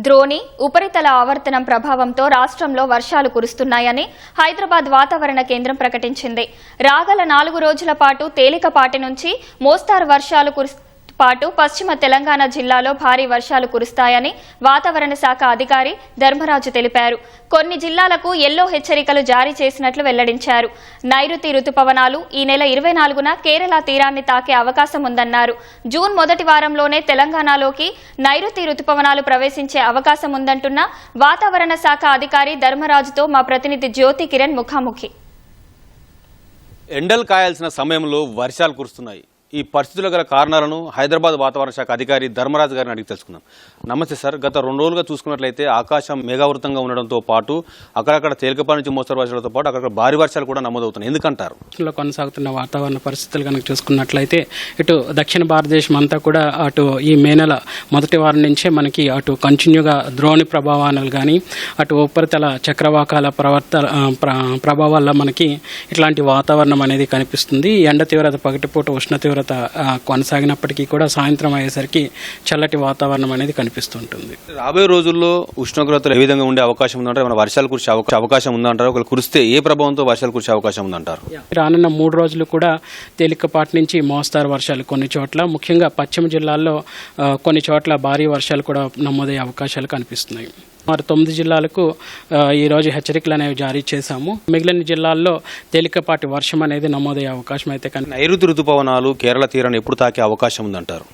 ద్రోణి ఉపరితల ఆవర్తనం ప్రభావంతో రాష్ట్రంలో వర్షాలు కురుస్తున్నాయని హైదరాబాద్ వాతావరణ కేంద్రం ప్రకటించింది. రాగల 4 రోజుల పాటు తేలికపాటి నుంచి మోస్తారు వర్షాలు పాటు పశ్చిమ తెలంగాణ జిల్లాలో భారీ వర్షాలు కురుస్తాయని వాతావరణ శాఖ అధికారి ధర్మరాజు తెలిపారు. కొన్ని జిల్లాలకు ఎల్లో హెచ్చరికలు జారీ చేసినట్లు వెల్లడించారు. నైరుతి రుతుపవనాలు ఈ నెల 24న కేరళ తీరాన్ని తాకే అవకాశం ఉందన్నారు. జూన్ మొదటి వారంలోనే తెలంగాణలోకి నైరుతి రుతుపవనాలు ప్రవేశించే అవకాశం ఉందంటున్న వాతావరణ శాఖ అధికారి ధర్మరాజుతో మా ప్రతినిధి జ్యోతి కిరణ్ ముఖాముఖి. ఎండలు కాయాల్సిన సమయంలో వర్షాలు కురుస్తున్నాయి. ఈ పరిస్థితుల గల కారణాలను హైదరాబాద్ వాతావరణ శాఖ అధికారి ధర్మరాజు గారిని అడిగి తెలుసుకుందాం. నమస్తే సార్. గత 2 రోజులుగా చూసుకున్నట్లయితే ఆకాశం మేఘావృతంగా ఉండడంతో పాటు అక్కడక్కడ తేలికపాటి నుంచి మోస్తరు వర్షాలతో పాటు అక్కడ భారీ వర్షాలు కూడా నమోదవుతున్నాయి. ఎందుకంటారు? కొనసాగుతున్న వాతావరణ పరిస్థితులు కనుక చూసుకున్నట్లయితే ఇటు దక్షిణ భారతదేశం అంతా కూడా అటు ఈ మే నెల మొదటి వారం నుంచే మనకి అటు కంటిన్యూగా ద్రోణి ప్రభావాలు కానీ అటు ఉపరితల చక్రవాకాల ప్రభావాల మనకి ఇట్లాంటి వాతావరణం అనేది కనిపిస్తుంది. ఎండ తీవ్రత పగటిపూట ఉష్ణ తీవ్రత కొనసాగినప్పటికీ కూడా సాయంత్రం అయ్యేసరికి చల్లటి వాతావరణం అనేది కనిపిస్తుంటుంది. రాబోయే రోజుల్లో ఉష్ణోగ్రతలు ఏ విధంగా ఉండే అవకాశం ఉందంటారు? మన వర్షాలు కురిసే అవకాశం ఉందంటారు? ఒకవేళ కురిస్తే ఏ ప్రభావంతో వర్షాలు కురిసే అవకాశం ఉందంటారు? రానున్న 3 రోజులు కూడా తేలికపాటి నుంచి మోస్తారు వర్షాలు కొన్ని చోట్ల, ముఖ్యంగా పశ్చిమ జిల్లాల్లో కొన్ని చోట్ల భారీ వర్షాలు కూడా నమోదయ్యే అవకాశాలు కనిపిస్తున్నాయి. మరి 9 జిల్లాలకు ఈరోజు హెచ్చరికలు అనేవి జారీ చేశాము. మిగిలిన జిల్లాల్లో తేలికపాటి వర్షం అనేది నమోదయ్యే అవకాశం అయితే నైరుతి రుతుపవనాలు కేరళ తీరాన్ని ఎప్పుడు తాకే అవకాశం ఉందంటారు?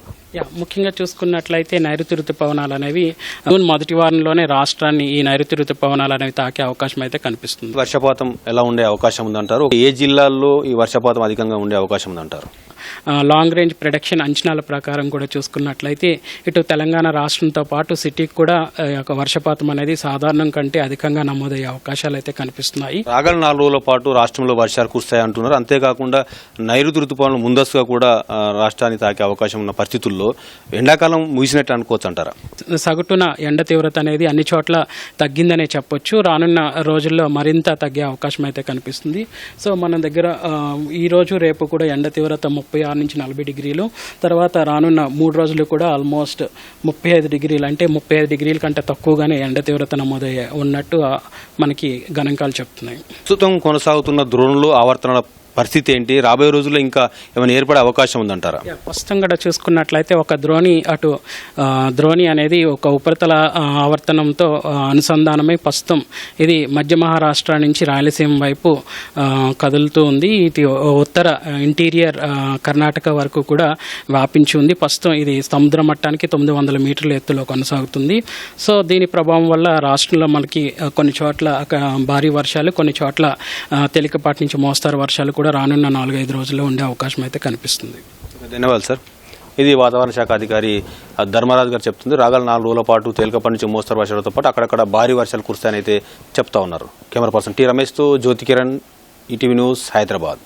ముఖ్యంగా చూసుకున్నట్లయితే నైరుతి రుతుపవనాలు అనేవి జూన్ మొదటి వారంలోనే రాష్ట్రాన్ని ఈ నైరుతి రుతుపవనాలు అనేవి తాకే అవకాశం అయితే కనిపిస్తుంది. వర్షపాతం ఎలా ఉండే అవకాశం ఉందంటారు? ఏ జిల్లాల్లో ఈ వర్షపాతం అధికంగా ఉండే అవకాశం ఉందంటారు? లాంగ్ రేంజ్ ప్రొడక్షన్ అంచనాల ప్రకారం కూడా చూసుకున్నట్లయితే ఇటు తెలంగాణ రాష్ట్రంతో పాటు సిటీకి కూడా వర్షపాతం అనేది సాధారణం కంటే అధికంగా నమోదయ్యే అవకాశాలు అయితే కనిపిస్తున్నాయి. రాగల 4 రోజుల పాటు రాష్ట్రంలో వర్షాలు కురుస్తాయి అంటున్నారు. అంతేకాకుండా నైరుతి రుతుపవనాలు ముందస్తుగా కూడా రాష్ట్రాన్ని తాకే అవకాశం ఉన్న పరిస్థితుల్లో ఎండాకాలం ముగిసినట్టు అనుకోవచ్చు అంటారా? సగటున ఎండ తీవ్రత అనేది అన్ని చోట్ల తగ్గిందనే చెప్పొచ్చు. రానున్న రోజుల్లో మరింత తగ్గే అవకాశం అయితే కనిపిస్తుంది. సో మన దగ్గర ఈ రోజు రేపు కూడా ఎండ తీవ్రత 36 నుంచి 40 డిగ్రీలు, తర్వాత రానున్న 3 రోజులు కూడా ఆల్మోస్ట్ 35 డిగ్రీలు, అంటే 35 డిగ్రీల కంటే తక్కువగానే ఎండ తీవ్రత నమోదయ్యే ఉన్నట్టు మనకి గణాంకాలు చెప్తున్నాయి. ప్రస్తుతం కొనసాగుతున్న ద్రోణులు ఆవర్తనాల పరిస్థితి ఏంటి? రాబోయే రోజుల్లో ఇంకా ఏమైనా ఏర్పడే అవకాశం ఉందంటారా? ప్రస్తుతం కూడా చూసుకున్నట్లయితే ఒక ద్రోణి అనేది ఒక ఉపరితల ఆవర్తనంతో అనుసంధానమై ప్రస్తుతం ఇది మధ్య మహారాష్ట్ర నుంచి రాయలసీమ వైపు కదులుతూ ఉంది. ఇది ఉత్తర ఇంటీరియర్ కర్ణాటక వరకు కూడా వ్యాపించి ఉంది. ప్రస్తుతం ఇది సముద్ర మట్టానికి 900 మీటర్ల ఎత్తులో కొనసాగుతుంది. సో దీని ప్రభావం వల్ల రాష్ట్రంలో మనకి కొన్ని చోట్ల భారీ వర్షాలు, కొన్ని చోట్ల తేలికపాటి నుంచి మోస్తారు వర్షాలు కూడా రానున్న 4-5 రోజుల్లో ఉండే అవకాశం అయితే కనిపిస్తుంది. ధన్యవాదాలు సార్. ఇది వాతావరణ శాఖ అధికారి ధర్మరాజు గారు చెప్తుంది. రాగల 4 రోజుల పాటు తేలికపాటి నుంచి మోస్తరు వర్షాలతో పాటు అక్కడక్కడ భారీ వర్షాలు కురుస్తాయని అయితే చెప్తా ఉన్నారు. కెమెరా పర్సన్ టి రమేష్తో జ్యోతి కిరణ్, ఈటీవీ న్యూస్, హైదరాబాద్.